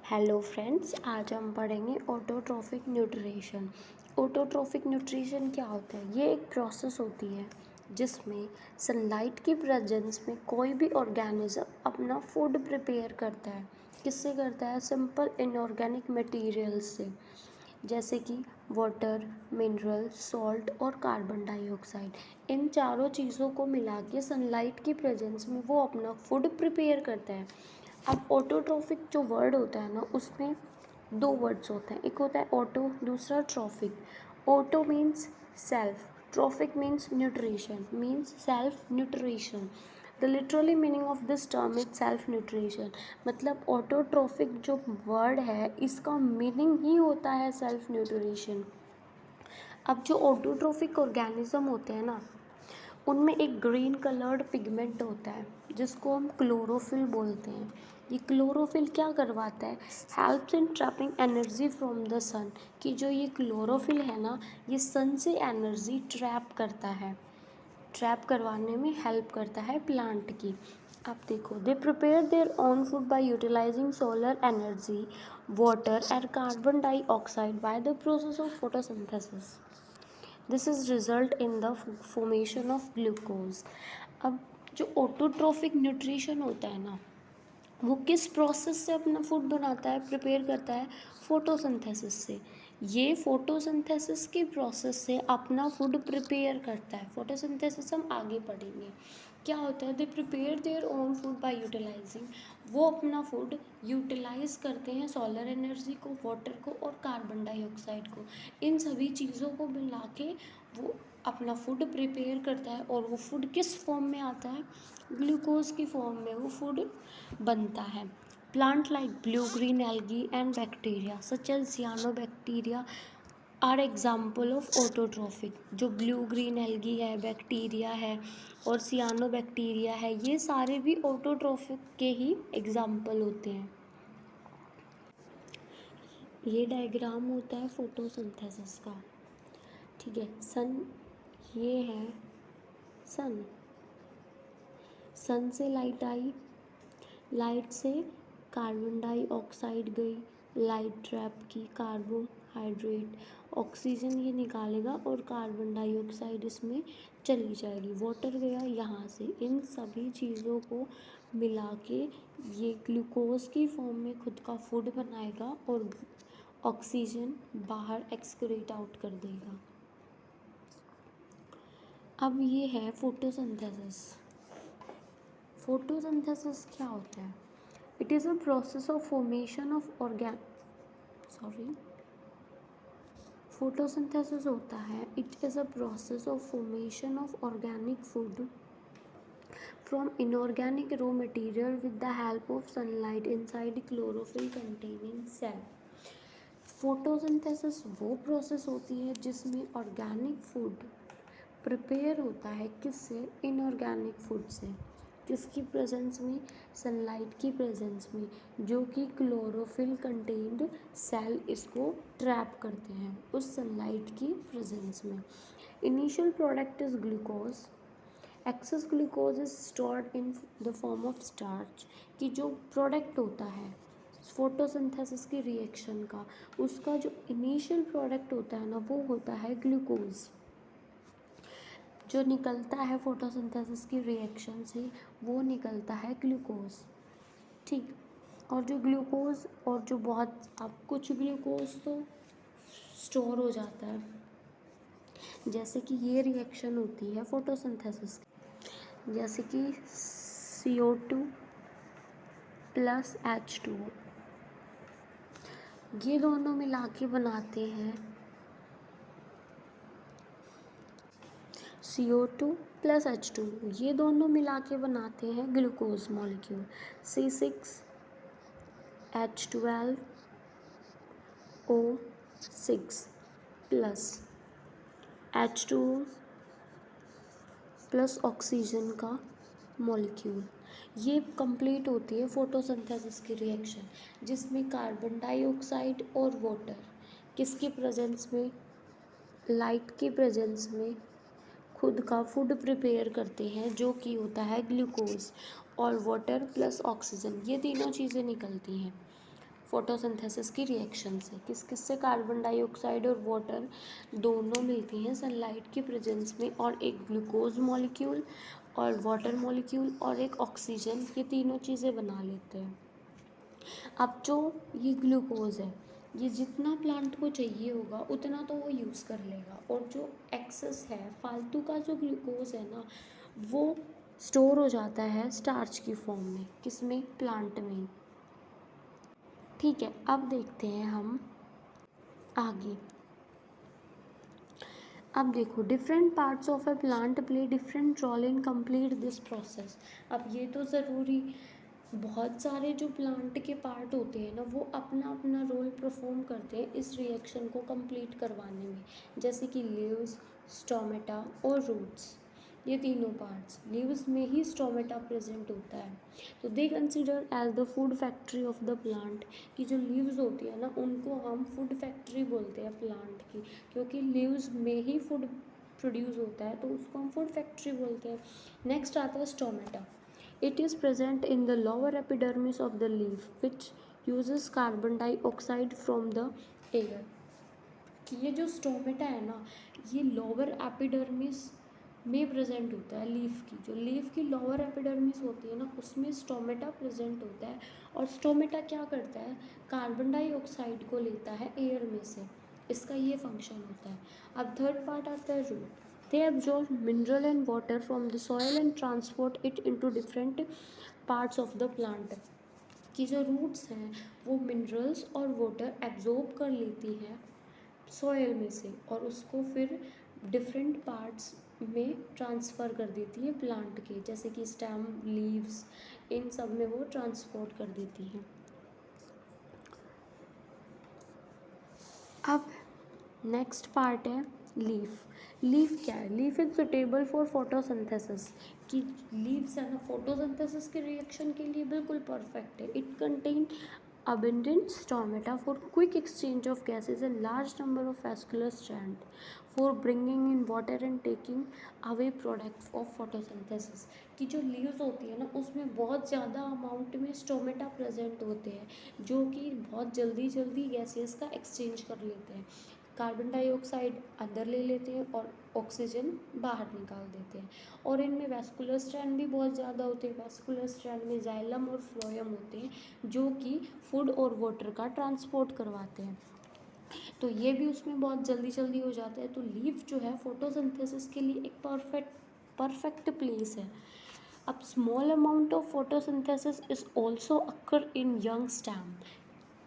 Hello friends, आज हम पढ़ेंगे ऑटोट्रॉफिक न्यूट्रिशन। ऑटोट्रॉफिक न्यूट्रिशन क्या होता है? ये एक प्रोसेस होती है जिसमें सनलाइट की प्रेजेंस में कोई भी ऑर्गेनिज्म अपना फूड प्रिपेयर करता है। किससे करता है? सिंपल इनऑर्गेनिक मटेरियल्स से, जैसे कि वाटर, मिनरल, सॉल्ट और कार्बन डाइऑक्साइड। इन चारों चीज़ों को मिला के सनलाइट की प्रेजेंस में वो अपना फूड प्रिपेयर करता है। अब ऑटोट्रॉफिक जो वर्ड होता है ना, उसमें दो वर्ड्स होते हैं, एक होता है ऑटो, दूसरा trophic. Auto means self, trophic means nutrition, means self nutrition. The literally meaning of this term is self nutrition. मतलब ऑटोट्रॉफिक जो वर्ड है, इसका मीनिंग ही होता है सेल्फ न्यूट्रिशन। अब जो ऑटोट्रॉफिक ऑर्गेनिज्म होते हैं ना, उनमें एक ग्रीन कलर्ड पिगमेंट होता है जिसको हम क्लोरोफिल बोलते हैं। ये क्लोरोफिल क्या करवाता है? Helps in trapping energy from the sun. कि जो ये क्लोरोफिल है ना, ये सन से एनर्जी ट्रैप करता है, ट्रैप करवाने में हेल्प करता है प्लांट की। अब देखो, they prepare their own food by utilising solar energy, water and carbon dioxide by the process of photosynthesis. This is result in the formation of glucose. अब जो ऑटोट्रॉफिक न्यूट्रिशन होता है ना, वो किस प्रोसेस से अपना फूड बनाता है, प्रिपेयर करता है? फोटोसिंथेसिस से। ये फोटोसिंथेसिस की प्रोसेस से अपना फूड प्रिपेयर करता है। फोटोसिंथेसिस हम आगे पढ़ेंगे क्या होता है। They prepare their own food by utilising. वो अपना फूड यूटिलाइज करते हैं सोलर एनर्जी को, वाटर को और कार्बन डाइऑक्साइड को। इन सभी चीज़ों को मिला के वो अपना फूड प्रिपेयर करता है। और वो फूड किस फॉर्म में आता है? ग्लूकोज की फॉर्म में वो फूड बनता है। Plant like blue green algae and bacteria such as cyanobacteria are example of autotrophic. जो ब्लू ग्रीन एल्गी है, बैक्टीरिया है और सियानोबैक्टीरिया है, ये सारे भी ऑटोट्रॉफिक के ही एग्जाम्पल होते हैं। ये डायग्राम होता है फोटोसिंथेसिस का। ठीक है, सन, ये है सन। सन से लाइट आई, लाइट से कार्बन डाइऑक्साइड गई, लाइट ट्रैप की कार्बोहाइड्रेट, ऑक्सीजन ये निकालेगा और कार्बन डाइऑक्साइड इसमें चली जाएगी। वाटर गया यहाँ से। इन सभी चीज़ों को मिला के ये ग्लूकोज की फॉर्म में खुद का फूड बनाएगा और ऑक्सीजन बाहर एक्सक्रीट आउट कर देगा। अब ये है फोटोसिंथेसिस। फोटोसिंथेसिस क्या होता है? It is a process of formation of photosynthesis होता है, it is a process of formation of organic food from inorganic raw material with the help of sunlight inside chlorophyll containing cell. Photosynthesis वो process होती है जिसमें organic food prepare होता है। किससे? Inorganic food से। किसकी प्रेजेंस में? सनलाइट की प्रेजेंस में, जो कि क्लोरोफिल कंटेन्ड सेल इसको ट्रैप करते हैं उस सनलाइट की प्रेजेंस में। Initial product is glucose. Access glucose is stored in the form of starch. कि जो प्रोडक्ट होता है फोटोसिंथेसिस की रिएक्शन का, उसका जो इनिशियल प्रोडक्ट होता है ना, वो होता है ग्लूकोज। जो निकलता है फोटोसिंथेसिस की रिएक्शन से, वो निकलता है ग्लूकोज। ठीक। और जो ग्लूकोज, और जो बहुत, अब कुछ ग्लूकोज तो स्टोर हो जाता है, जैसे कि ये रिएक्शन होती है फोटोसिंथेसिस की, जैसे कि CO2 प्लस H2O, ये दोनों मिला के बनाते हैं CO2 प्लस H2O, ये दोनों मिला के बनाते हैं glucose molecule. C6H12O6 plus H2O plus oxygen का मॉलिक्यूल। ये कंप्लीट होती है फोटोसिंथेसिस की रिएक्शन, जिसमें कार्बन डाइऑक्साइड और वाटर किसकी प्रेजेंस में? लाइट की प्रेजेंस में खुद का फूड प्रिपेयर करते हैं, जो कि होता है ग्लूकोज। और वाटर प्लस ऑक्सीजन, ये तीनों चीज़ें निकलती हैं। फोटोसिंथेसिस की रिएक्शन से। किस किस से? कार्बन डाइऑक्साइड और वाटर दोनों मिलती हैं सनलाइट की प्रेजेंस में, और एक ग्लूकोज मॉलिक्यूल और वाटर मॉलिक्यूल और एक ऑक्सीजन, ये तीनों चीज़ें बना लेते हैं। अब जो ये ग्लूकोज है, ये जितना प्लांट को चाहिए होगा उतना तो वो यूज़ कर लेगा, और जो एक्सेस है, फालतू का जो ग्लूकोज है ना, वो स्टोर हो जाता है स्टार्च की फॉर्म में। किसमें? प्लांट में। ठीक है, अब देखते हैं हम आगे। अब देखो, different parts of a plant play different role in complete this process. अब ये तो ज़रूरी, बहुत सारे जो प्लांट के पार्ट होते हैं ना, वो अपना अपना रोल परफॉर्म करते हैं इस रिएक्शन को कंप्लीट करवाने में। जैसे कि लीव्स, स्टोमेटा और रूट्स, ये तीनों पार्ट्स। लीव्स में ही स्टोमेटा प्रेजेंट होता है, तो they consider as the food factory of the plant. कि जो लीव्स होती है ना, उनको हम फूड फैक्ट्री बोलते हैं प्लांट की, क्योंकि लीव्स में ही फूड प्रोड्यूस होता है, तो उसको हम फूड फैक्ट्री बोलते हैं। नेक्स्ट आता है stomata. It is present in the lower epidermis of the leaf which uses carbon dioxide from the air. कि ये जो स्टोमेटा है ना, ये लोअर एपिडर्मिस में प्रेजेंट होता है लीफ की। जो लीफ की लोअर एपिडर्मिस होती है ना, उसमें स्टोमेटा प्रेजेंट होता है, और स्टोमेटा क्या करता है? कार्बन डाइऑक्साइड को लेता है एयर में से, इसका ये फंक्शन होता है। अब थर्ड पार्ट आता है root. They absorb mineral and water from the soil and transport it into different parts of the plant. की जो रूट्स हैं, वो मिनरल्स और वाटर एब्जॉर्ब कर लेती हैं सॉयल में से, और उसको फिर डिफरेंट पार्ट्स में ट्रांसफ़र कर देती है प्लांट के, जैसे कि स्टेम, लीव्स, इन सब में वो ट्रांसपोर्ट कर देती हैं। अब नेक्स्ट पार्ट है लीफ। लीफ क्या है? Leaf is suitable for photosynthesis. कि लीव्स है ना, फोटोसिंथेसिस के रिएक्शन के लिए बिल्कुल परफेक्ट है। It contain abundant stomata for quick exchange of gases and large number of vascular strands for bringing in water and taking away products of photosynthesis। कि जो लीव्स होती है ना, उसमें बहुत ज़्यादा अमाउंट में स्टोमेटा प्रेजेंट होते हैं, जो कि बहुत जल्दी जल्दी गैसेस का एक्सचेंज कर लेते हैं। कार्बन डाइऑक्साइड अंदर ले लेते हैं और ऑक्सीजन बाहर निकाल देते हैं। और इनमें वैस्कुलर स्ट्रैंड भी बहुत ज़्यादा होते हैं। वैस्कुलर स्ट्रैंड में जाइलम और फ्लोएम होते हैं, जो कि फूड और वाटर का ट्रांसपोर्ट करवाते हैं, तो ये भी उसमें बहुत जल्दी जल्दी हो जाता है। तो लीफ जो है फोटोसिंथेसिस के लिए एक परफेक्ट प्लेस है। अब small amount of photosynthesis is also occur in young stem.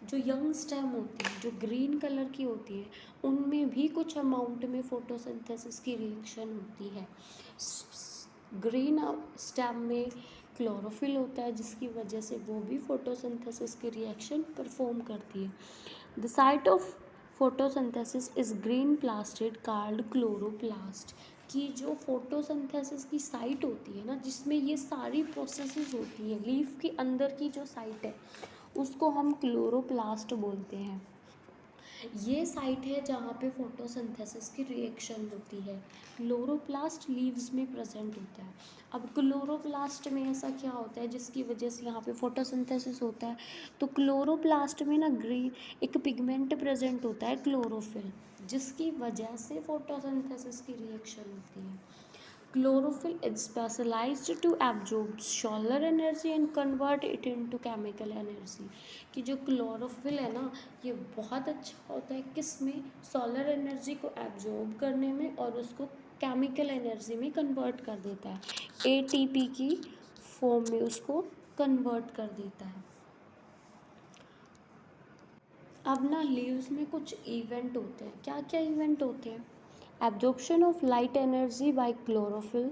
जो यंग स्टेम होती है, जो ग्रीन कलर की होती है, उनमें भी कुछ अमाउंट में फोटोसिंथेसिस की रिएक्शन होती है। ग्रीन स्टेम में क्लोरोफिल होता है, जिसकी वजह से वो भी फोटोसिंथेसिस की रिएक्शन परफॉर्म करती है। The site of photosynthesis is green plastid card chloroplast. कि जो फोटोसिंथेसिस की साइट होती है ना, जिसमें ये सारी प्रोसेसेस होती हैं, लीफ के अंदर की जो साइट है, उसको हम क्लोरोप्लास्ट बोलते हैं। ये साइट है जहाँ पे फोटोसिंथेसिस की रिएक्शन होती है। क्लोरोप्लास्ट लीव्स में प्रेजेंट होता है। अब क्लोरोप्लास्ट में ऐसा क्या होता है जिसकी वजह से यहाँ पे फोटोसिंथेसिस होता है? तो क्लोरोप्लास्ट में ना ग्रीन एक पिगमेंट प्रेजेंट होता है, क्लोरोफिल, जिसकी वजह से फोटोसिंथेसिस की रिएक्शन होती है। Chlorophyll is specialized to absorb solar energy and convert it into chemical energy। कि जो क्लोरोफिल है ना, ये बहुत अच्छा होता है किस में? सोलर एनर्जी को एब्जॉर्ब करने में, और उसको केमिकल एनर्जी में कन्वर्ट कर देता है। एटीपी की फॉर्म में उसको कन्वर्ट कर देता है। अब ना लीव्स में कुछ इवेंट होते हैं। क्या क्या इवेंट होते हैं? Absorption of light energy by chlorophyll.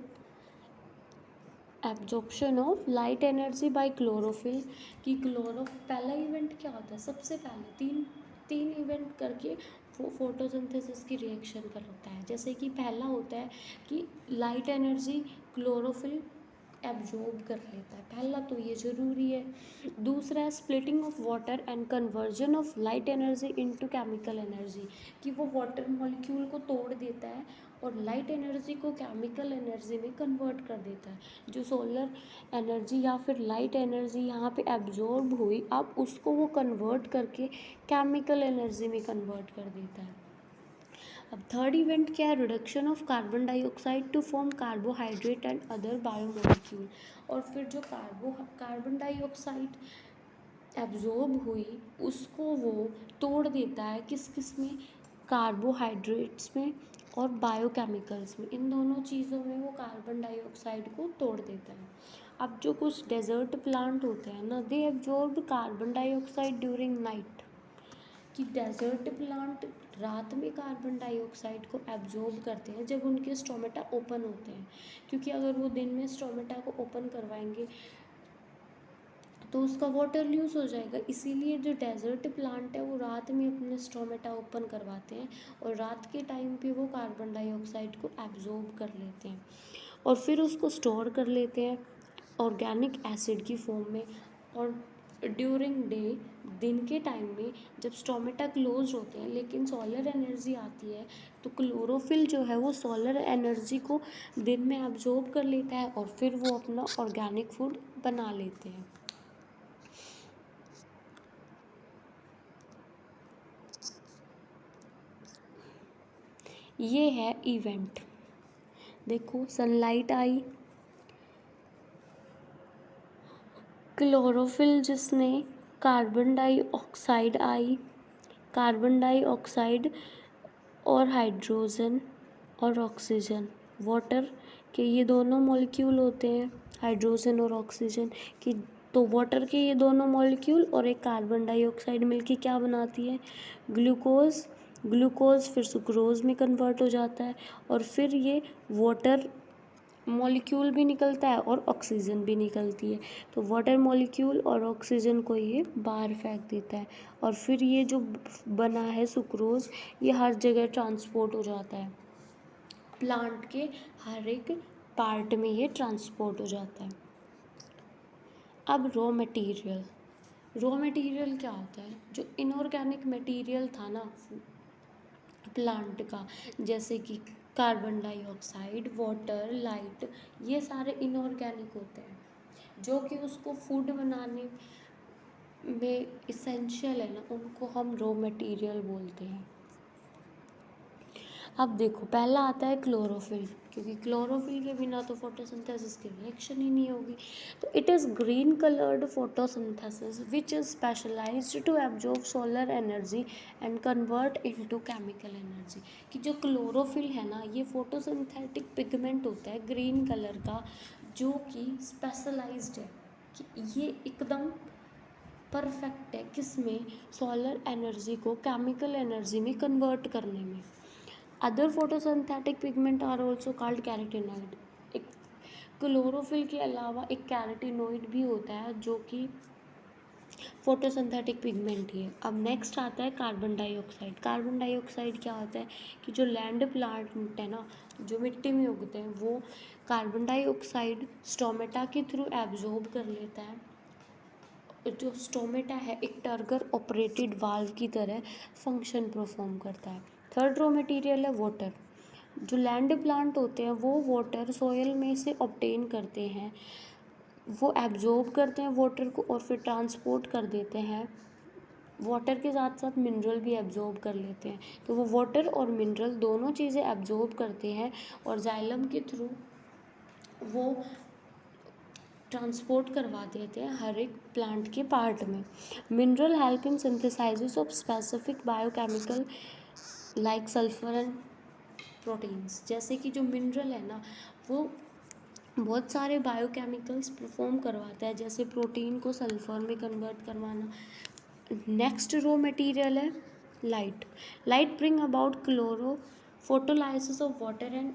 Absorption of light energy by chlorophyll. कि पहला इवेंट क्या होता है? सबसे पहले तीन इवेंट करके वो फोटोसिंथेसिस की रिएक्शन करता है। जैसे कि पहला होता है कि लाइट एनर्जी क्लोरोफिल एब्जॉर्ब कर लेता है। पहला तो ये ज़रूरी है। दूसरा है splitting of water and conversion of light energy into chemical energy, कि वो वाटर मॉलिक्यूल को तोड़ देता है और लाइट एनर्जी को केमिकल एनर्जी में कन्वर्ट कर देता है। जो सोलर एनर्जी या फिर लाइट एनर्जी यहाँ पे एब्जॉर्ब हुई, अब उसको वो कन्वर्ट करके केमिकल एनर्जी में कन्वर्ट कर देता है। अब थर्ड इवेंट क्या है, reduction of carbon dioxide to form carbohydrate and other biomolecule. और फिर जो कार्बन डाइऑक्साइड एब्जॉर्ब हुई उसको वो तोड़ देता है किस किस में, कार्बोहाइड्रेट्स में और बायोकेमिकल्स में। इन दोनों चीज़ों में वो कार्बन डाइऑक्साइड को तोड़ देता है। अब जो कुछ डेजर्ट प्लांट होते हैं ना, they absorb carbon dioxide during night, कि डेजर्ट प्लांट रात में कार्बन डाइऑक्साइड को एब्जॉर्ब करते हैं जब उनके स्टोमेटा ओपन होते हैं, क्योंकि अगर वो दिन में स्टोमेटा को ओपन करवाएंगे तो उसका वाटर लूज हो जाएगा। इसीलिए जो डेजर्ट प्लांट है वो रात में अपने स्टोमेटा ओपन करवाते हैं और रात के टाइम पे वो कार्बन डाइऑक्साइड को एब्जॉर्ब कर लेते हैं और फिर उसको स्टोर कर लेते हैं ऑर्गेनिक एसिड की फॉर्म में। और ड्यूरिंग डे, दिन के टाइम में जब स्टोमेटा क्लोज होते हैं लेकिन सोलर एनर्जी आती है, तो क्लोरोफिल जो है वो सोलर एनर्जी को दिन में एब्जॉर्ब कर लेता है और फिर वो अपना ऑर्गेनिक फूड बना लेते हैं। ये है इवेंट। देखो, सनलाइट आई, क्लोरोफिल जिसने, कार्बन डाइऑक्साइड आई, कार्बन डाइऑक्साइड और हाइड्रोजन और ऑक्सीजन, वाटर के ये दोनों मॉलिक्यूल होते हैं, हाइड्रोजन और ऑक्सीजन की। तो वाटर के ये दोनों मॉलिक्यूल और एक कार्बन डाइऑक्साइड मिलके क्या बनाती है, ग्लूकोज। ग्लूकोज फिर सुक्रोज में कन्वर्ट हो जाता है और फिर ये वाटर मॉलिक्यूल भी निकलता है और ऑक्सीजन भी निकलती है। तो वाटर मॉलिक्यूल और ऑक्सीजन को ये बाहर फेंक देता है और फिर ये जो बना है सुक्रोज, ये हर जगह ट्रांसपोर्ट हो जाता है, प्लांट के हर एक पार्ट में ये ट्रांसपोर्ट हो जाता है। अब रॉ मटेरियल। रॉ मटेरियल क्या होता है, जो इनऑर्गेनिक मटेरियल था ना प्लांट का, जैसे कि कार्बन डाइऑक्साइड, वाटर, लाइट, ये सारे इनऑर्गेनिक होते हैं जो कि उसको फूड बनाने में इसेंशियल है ना, उनको हम रॉ मटेरियल बोलते हैं। अब देखो, पहला आता है क्लोरोफिल, क्योंकि क्लोरोफिल के बिना तो फोटोसिंथेसिस की रिएक्शन ही नहीं होगी। तो it is green coloured photosynthesis which is specialised to absorb solar energy and convert into chemical energy. कि जो क्लोरोफिल है ना, ये फोटोसिंथेटिक पिगमेंट होता है ग्रीन कलर का, जो कि स्पेशलाइज्ड है, कि ये एकदम परफेक्ट है किसमें, सोलर एनर्जी को केमिकल एनर्जी में कन्वर्ट करने में। Other photosynthetic pigment are also called carotenoid. एक क्लोरोफिल के अलावा एक कैरोटीनॉइड भी होता है जो कि फोटोसिंथेटिक पिगमेंट ही है। अब नेक्स्ट आता है कार्बन डाइऑक्साइड। कार्बन डाइऑक्साइड क्या होता है, कि जो लैंड प्लांट है ना, जो मिट्टी में उगते हैं, वो कार्बन डाइऑक्साइड स्टोमेटा के थ्रू एब्जॉर्ब कर लेता है। जो स्टोमेटा है एक टर्गर ऑपरेटेड वाल्व की तरह फंक्शन परफॉर्म करता है। थर्ड रॉ मटेरियल है वाटर। जो लैंड प्लांट होते हैं वो वाटर सॉइल में से ऑब्टेन करते हैं, वो एब्जॉर्ब करते हैं वाटर को और फिर ट्रांसपोर्ट कर देते हैं। वाटर के साथ साथ मिनरल भी एब्जॉर्ब कर लेते हैं। तो वो वाटर और मिनरल दोनों चीज़ें एब्जॉर्ब करते हैं और जाइलम के थ्रू वो ट्रांसपोर्ट करवा देते हैं हर एक प्लांट के पार्ट में। Mineral help in synthesis of specific biochemical like sulphur and proteins. जैसे कि जो मिनरल है ना, वो बहुत सारे बायोकेमिकल्स परफॉर्म करवाता है, जैसे प्रोटीन को सल्फर में कन्वर्ट करवाना। नेक्स्ट रॉ मटेरियल है light. Light bring about chloro photolysis of water and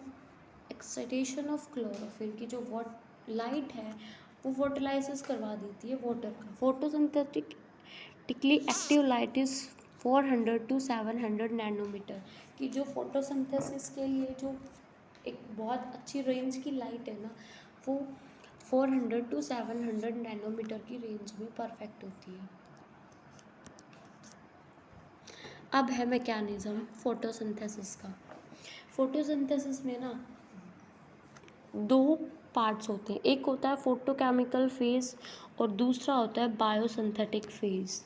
excitation of chlorophyll. की जो लाइट है वो फोटोलाइसिस करवा देती है वाटर का। Photosynthetically active light is 400 to 700 nanometre. की जो फोटोसिंथेसिस के लिए जो एक बहुत अच्छी रेंज की लाइट है ना, वो 400 to 700 नैनोमीटर की रेंज में परफेक्ट होती है। अब है मैकेनिज्म फोटोसिंथेसिस का। फोटोसिंथेसिस में ना दो पार्ट्स होते हैं, एक होता है फोटोकेमिकल फेज और दूसरा होता है बायोसिंथेटिक फेज।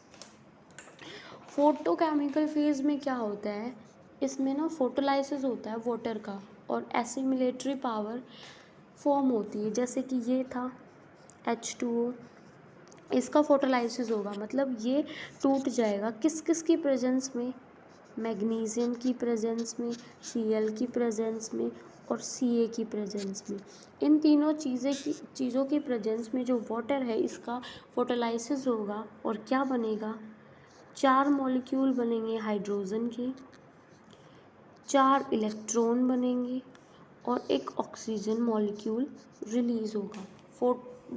फोटोकेमिकल फेज में क्या होता है, इसमें ना फोटोलाइसिस होता है वाटर का और एसिमिलेटरी पावर फॉर्म होती है, जैसे कि ये था H2O, इसका फोटोलाइसिस होगा, मतलब ये टूट जाएगा किस किस की प्रेजेंस में, मैग्नीशियम की प्रेजेंस में, Cl की प्रेजेंस में और Ca की प्रेजेंस में। इन तीनों चीज़ों की प्रेजेंस में जो वाटर है इसका फोटोलाइसिस होगा और क्या बनेगा, 4 मॉलिक्यूल बनेंगे हाइड्रोजन के, 4 इलेक्ट्रॉन बनेंगे और एक ऑक्सीजन मॉलिक्यूल रिलीज होगा।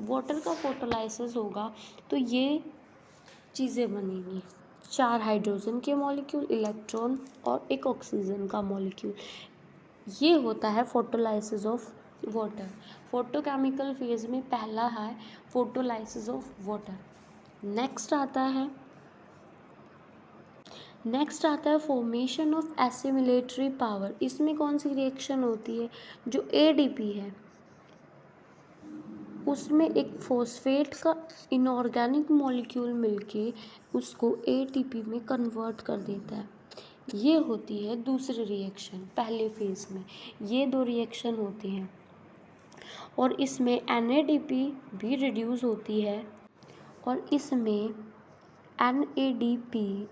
वाटर का फोटोलाइसिस होगा तो ये चीज़ें बनेंगी, 4 हाइड्रोजन के मॉलिक्यूल, इलेक्ट्रॉन और एक ऑक्सीजन का मॉलिक्यूल। ये होता है photolysis of water. Photochemical phase में पहला है फोटोलाइसिस ऑफ वाटर। नेक्स्ट आता है फॉर्मेशन ऑफ एसिमिलेटरी पावर। इसमें कौन सी रिएक्शन होती है, जो ADP है उसमें एक फॉस्फेट का इनऑर्गेनिक मॉलिक्यूल मिलके उसको ATP में कन्वर्ट कर देता है। ये होती है दूसरी रिएक्शन। पहले फेज में ये दो रिएक्शन होती हैं और इसमें NADP भी रिड्यूस होती है और इसमें NADP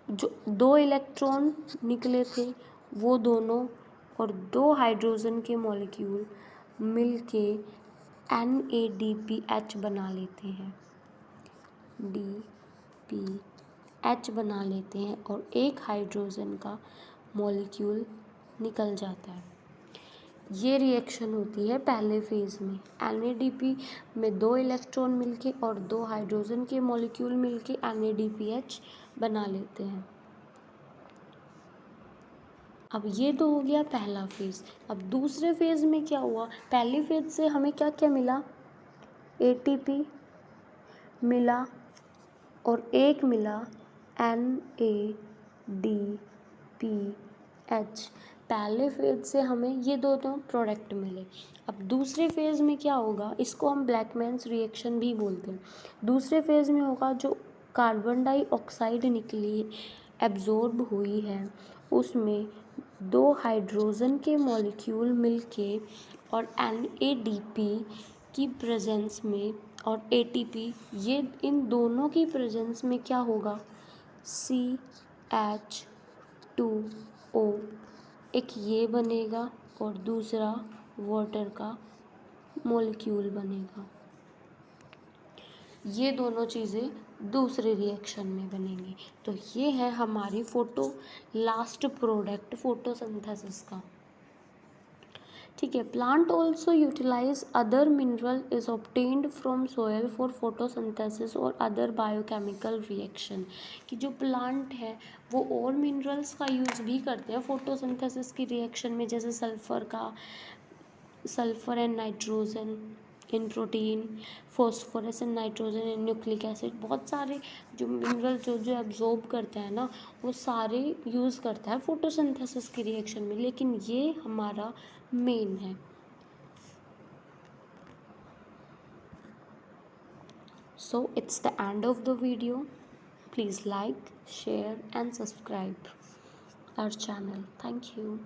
जो 2 इलेक्ट्रॉन निकले थे वो दोनों और 2 हाइड्रोजन के मॉलिक्यूल मिलके NADPH बना लेते हैं, DPH बना लेते हैं और एक हाइड्रोजन का मॉलिक्यूल निकल जाता है। ये रिएक्शन होती है पहले फेज में। NADP में 2 इलेक्ट्रॉन मिलके और 2 हाइड्रोजन के मॉलिक्यूल मिलके NADPH बना लेते हैं। अब ये तो हो गया पहला फेज। अब दूसरे फेज में क्या हुआ, पहली फेज से हमें क्या क्या मिला, ATP मिला और एक मिला NADPH। पहले फेज से हमें ये दोनों प्रोडक्ट मिले। अब दूसरे फेज में क्या होगा, इसको हम ब्लैकमैन्स रिएक्शन भी बोलते हैं। दूसरे फेज में होगा जो कार्बन डाइऑक्साइड निकली एब्जॉर्ब हुई है उसमें 2 हाइड्रोजन के मॉलिक्यूल मिलके और NADP की प्रेजेंस में और ATP, ये इन दोनों की प्रेजेंस में क्या होगा, CH2O, एक ये बनेगा और दूसरा वाटर का मॉलिक्यूल बनेगा। ये दोनों चीज़ें दूसरे रिएक्शन में बनेंगी। तो ये है हमारी लास्ट प्रोडक्ट फोटोसिंथेसिस का। ठीक है। Plant also utilise other mineral is obtained from soil for photosynthesis और अदर बायोकेमिकल रिएक्शन। कि जो प्लांट है वो और मिनरल्स का यूज़ भी करते हैं फोटोसिंथेसिस की रिएक्शन में, जैसे sulphur and nitrogen in protein, phosphorus and nitrogen in nucleic acid. बहुत सारे जो मिनरल जो एब्जॉर्ब करते हैं ना वो सारे यूज़ करता है फोटोसिंथेसिस की रिएक्शन में, लेकिन ये हमारा मेन है। So it's the end of the video. Please like, share and subscribe our channel. Thank you.